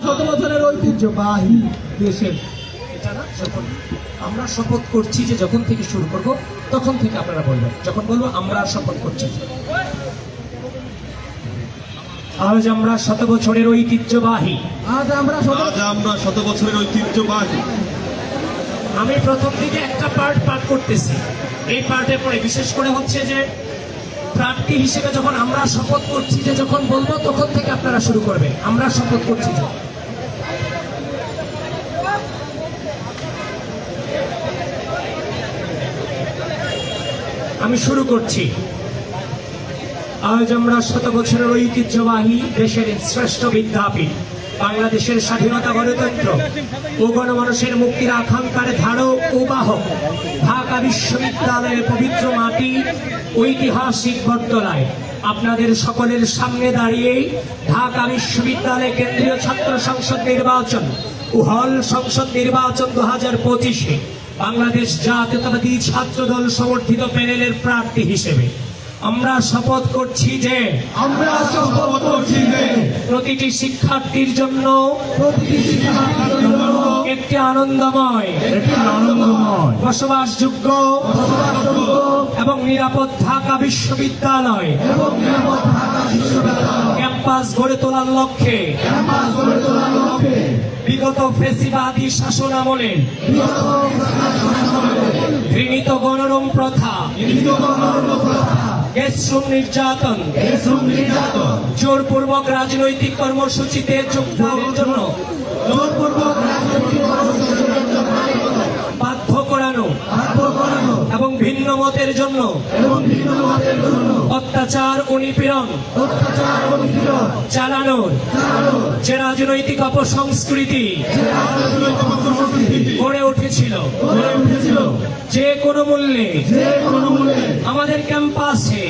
শত বছরের ঐতিহ্যবাহী দেশের এটা না, যখন আমরা শপথ করছি যে যখন থেকে শুরু করব তখন থেকে আপনারা বলবেন, যখন বলবো আমরা শপথ করছি। আজ আমরা শত বছরের ঐতিহ্যবাহী, আজ আমরা শত বছরের ঐতিহ্যবাহী। আমি প্রথম দিকে একটা পাঠ করতেছি। এই পার্টের পরে বিশেষ করে হচ্ছে যে প্রার্থী হিসেবে যখন আমরা শপথ করছি যে যখন বলবো তখন থেকে আপনারা শুরু করবেন, আমরা শপথ করছি যে। আমি শুরু করছি। আজ আমরা শত বছরের ঐতিহ্যবাহী দেশের শ্রেষ্ঠ বিদ্যাপীঠ, বাংলাদেশের স্বাধীনতা, গণতন্ত্র ও গণমানুষের মুক্তির আকাঙ্ক্ষার ধারক ও বাহক ঢাকা বিশ্ববিদ্যালয়ের পবিত্র মাটি ঐতিহাসিক বটতলায় আপনাদের সকলের সামনে দাঁড়িয়ে ঢাকা বিশ্ববিদ্যালয় কেন্দ্রীয় ছাত্র সংসদ নির্বাচন ও হল সংসদ নির্বাচন 2025-এ বাংলাদেশ জাতীয়তাবাদী ছাত্র দল সমর্থিত প্যানেলের প্রার্থী হিসেবে আমরা শপথ করছি যে প্রতিটি শিক্ষার্থীর জন্য একটি আনন্দময়, বসবাসযোগ্য এবং নিরাপদ ঢাকা বিশ্ববিদ্যালয় ক্যাম্পাস গড়ে তোলার লক্ষ্যে বিগত ফ্যাসিবাদী শাসন আমলে ঘৃণিত গণরম প্রথা, গ্যাসরুম নির্যাতন, জোরপূর্বক রাজনৈতিক কর্মসূচিতে যোগদানের জন্য বাধ্য করানো এবং ভিন্ন মতের জন্য অত্যাচার ও নিপীড়ন চালানোর যে রাজনৈতিক অপসংস্কৃতি গড়ে উঠেছিল, যে কোনো মূল্যে আমাদের ক্যাম্পাসে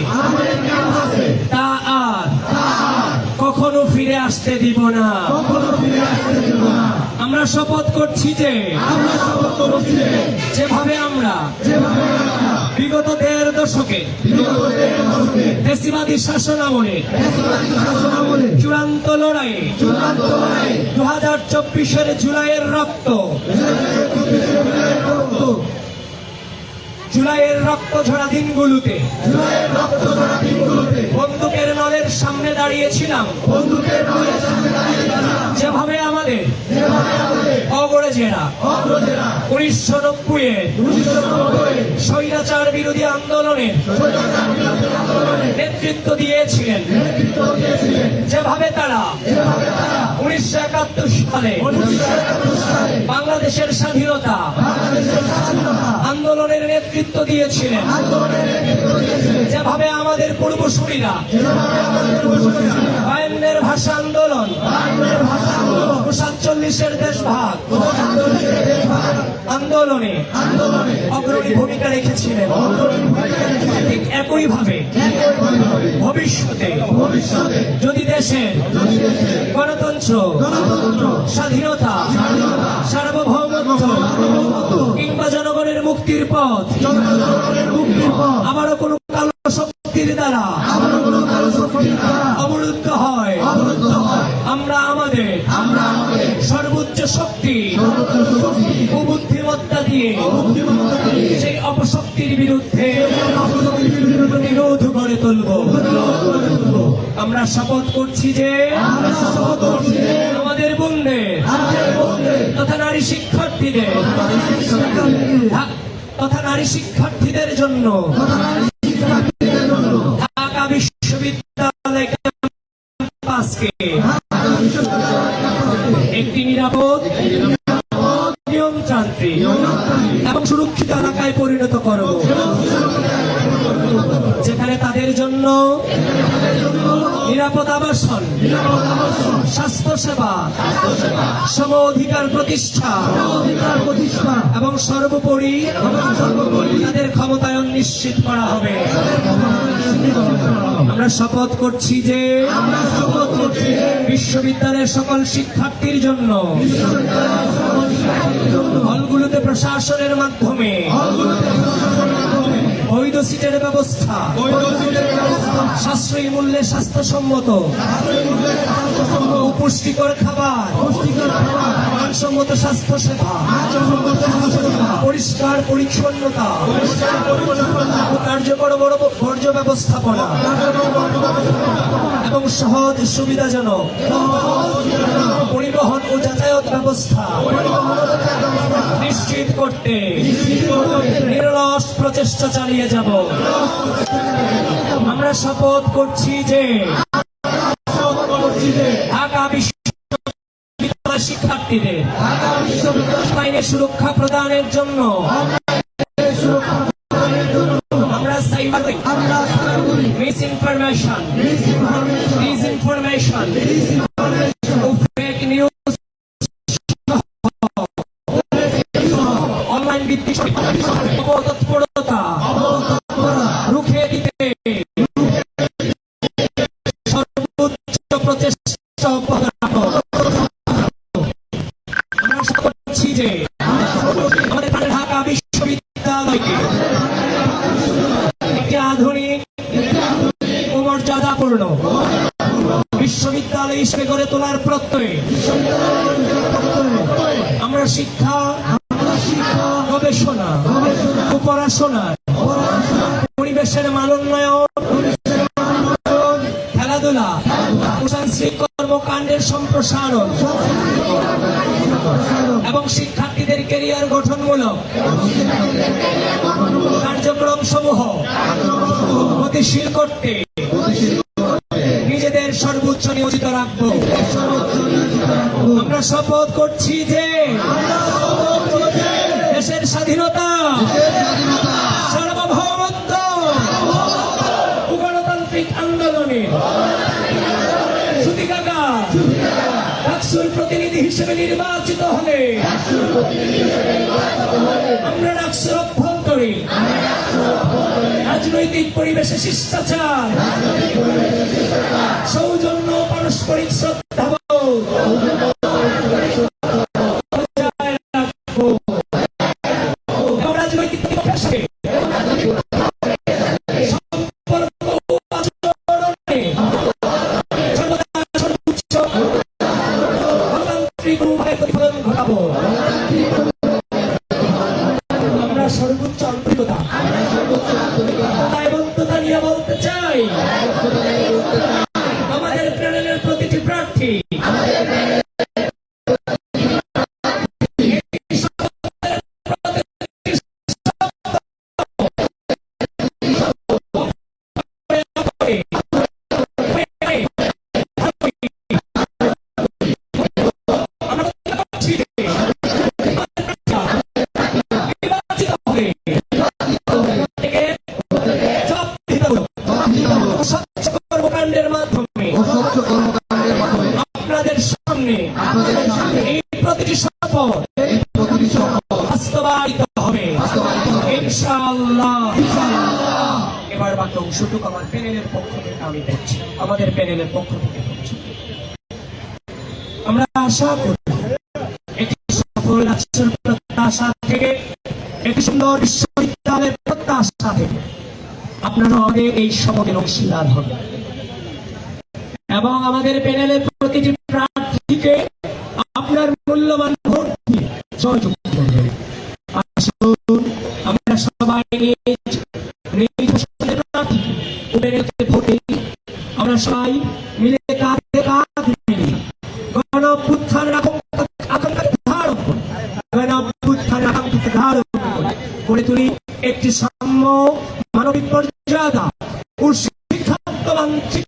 তা আর কখনো ফিরে আসতে দিব না। আমরা শপথ করছি যে যেভাবে আমরা বিগত 1.5 দশকে ফ্যাসিবাদী শাসন আমলে চূড়ান্ত লড়াইয়ে 2024-এর জুলাইয়ের রক্ত ঝরা দিনগুলোতে বন্দুকের নলের সামনে দাঁড়িয়েছিলাম, যেভাবে আমাদের অগড়ে জেরা 1990-এর স্বৈরাচার বিরোধী আন্দোলনের নেতৃত্ব দিয়েছিলেন, যেভাবে তারা 1971 সালে বাংলাদেশের স্বাধীনতা আন্দোলনের নেতৃত্ব দিয়েছিলেন, যেভাবে আমাদের পূর্বসূরীরা 52-এর ভাষা আন্দোলন, 47-এর দেশভাগ আন্দোলনে অগ্রণী ভূমিকা রেখেছিলেন। ঠিক একইভাবে ভবিষ্যতে যদি দেশের গণতন্ত্র, স্বাধীনতা, সার্বভৌমত্ব কিংবা জনগণের মুক্তির পথ আবারও কোনো কালো শক্তির দ্বারা অবরুদ্ধ হয়, আমরা আমাদের সর্বোচ্চ শক্তি ও বুদ্ধিমত্তা দিয়ে সেই অপশক্তির বিরুদ্ধে প্রতিরোধ গড়ে তুলব। আমরা শপথ করছি যে আমাদের বন্ধের তথা নারী শিক্ষার্থীদের জন্য ঢাকা বিশ্ববিদ্যালয় ক্যাম্পাসকে একটি নিরাপদ, নিয়মতান্ত্রিক এবং সুরক্ষিত এলাকায় পরিণত করব, যেখানে তাদের জন্য নিরাপদ আবাসন, স্বাস্থ্যসেবা, সম অধিকার প্রতিষ্ঠা এবং সর্বোপরি তাদের ক্ষমতায়ন নিশ্চিত করা হবে। আমরা শপথ করছি যে বিশ্ববিদ্যালয়ের সকল শিক্ষার্থীর জন্য হলগুলোতে প্রশাসনের মাধ্যমে বৈধ সিটের ব্যবস্থা, সাশ্রয়ী মূল্যে স্বাস্থ্যসম্মত পুষ্টিকর খাবার মানসম্মত স্বাস্থ্য সেবা, পরিষ্কার পরিচ্ছন্নতা ও কার্যকর বর্জ্য ব্যবস্থাপনা এবং সহজ সুবিধাজনক পরিবহন ও যাতায়াত ব্যবস্থা নিশ্চিত করতে নিরলস প্রচেষ্টা চালিয়ে যাব। আমরা শপথ করছি যে ঢাকা বিশ্ববিদ্যালয় শিক্ষার্থীদের আইনের সুরক্ষা প্রদানের জন্য আমরা সাইবার মিস ইনফরমেশন, ডিসইনফরমেশন ও ফেক নিউজ অনলাইন ভিত্তিক অপতৎপরতা রুখে দিতে সর্বোচ্চ প্রচেষ্টা অব্যাহত রাখব। আমরা আশা করছি যে আমাদের ঢাকা বিশ্ববিদ্যালয়কে একটি আধুনিক ও মর্যাদাপূর্ণ বিশ্ববিদ্যালয় হিসেবে গড়ে তোলার প্রত্যয়ে আমরা শিক্ষা, গবেষণা ও পড়াশোনা, পরিবেশের মান উন্নয়ন, খেলাধুলা ও সাংস্কৃতিক কর্মকাণ্ডের সম্প্রসারণ এবং শিক্ষার্থীদের ক্যারিয়ার গঠনমূলক কার্যক্রম সমূহ গতিশীল করতে নিজেদের সর্বোচ্চ নিয়োজিত রাখব। আমরা শপথ করছি যে দেশের স্বাধীনতা, সার্বভৌমত্ব ও গণতান্ত্রিক আন্দোলনে সুতিকাকা ডাকসুর প্রতিনিধি হিসেবে নির্বাচিত হলে আমরা ডাকসুর অভ্যন্তরে রাজনৈতিক পরিবেশে শিষ্টাচার, সৌজন্য, পারস্পরিক শ্রদ্ধাবোধ বজায় রাখবো এবং রাজনৈতিক পরিবেশে সম্পর্ক ও আচরণে সর্বদা সর্বোচ্চ গণতান্ত্রিক উপায়ে প্রতিফলন ঘটাবো। আমরা সর্বোচ্চ আন্তরিকতা, দায়বদ্ধতা নিয়ে বলতে চাই, আমাদের প্যানেলের প্রতিটি প্রার্থী কর্মকাণ্ডের মাধ্যমে আপনাদের সামনে এই প্রতিটি শপথ বাস্তবায়িত হবে ইনশাআল্লাহ। এবার বাকি অংশটুকু আমার প্যানেলের পক্ষ থেকে আমি করছি, আমাদের প্যানেলের পক্ষ থেকে করছি। আমরা আশা করি একটি সফল রাষ্ট্রের প্রত্যাশা থেকে, একটি সুন্দর বিশ্ববিদ্যালয়ের প্রত্যাশা থেকে আপনারা আমাদের এই শপথের অংশীদার হবে এবং আমাদের প্যানেলের প্রতিটি প্রার্থীকে আপনার মূল্যবান ভোট দিয়ে সহযোগিতা করবেন। আসুন আমরা সবাই নিজ পছন্দের প্রার্থীকে প্যানেলকে ভোট দিই। আমরা সবাই মিলে কাঁধে কাঁধ মিলিয়ে গণ অভ্যুত্থানের আকাঙ্ক্ষাকে ধারণ করে, গণ অভ্যুত্থানের আকাঙ্ক্ষাকে ধারণ করে গড়ে তুলি একটি সাম্য, মানবিক মর্যাদা ও শিক্ষার্থী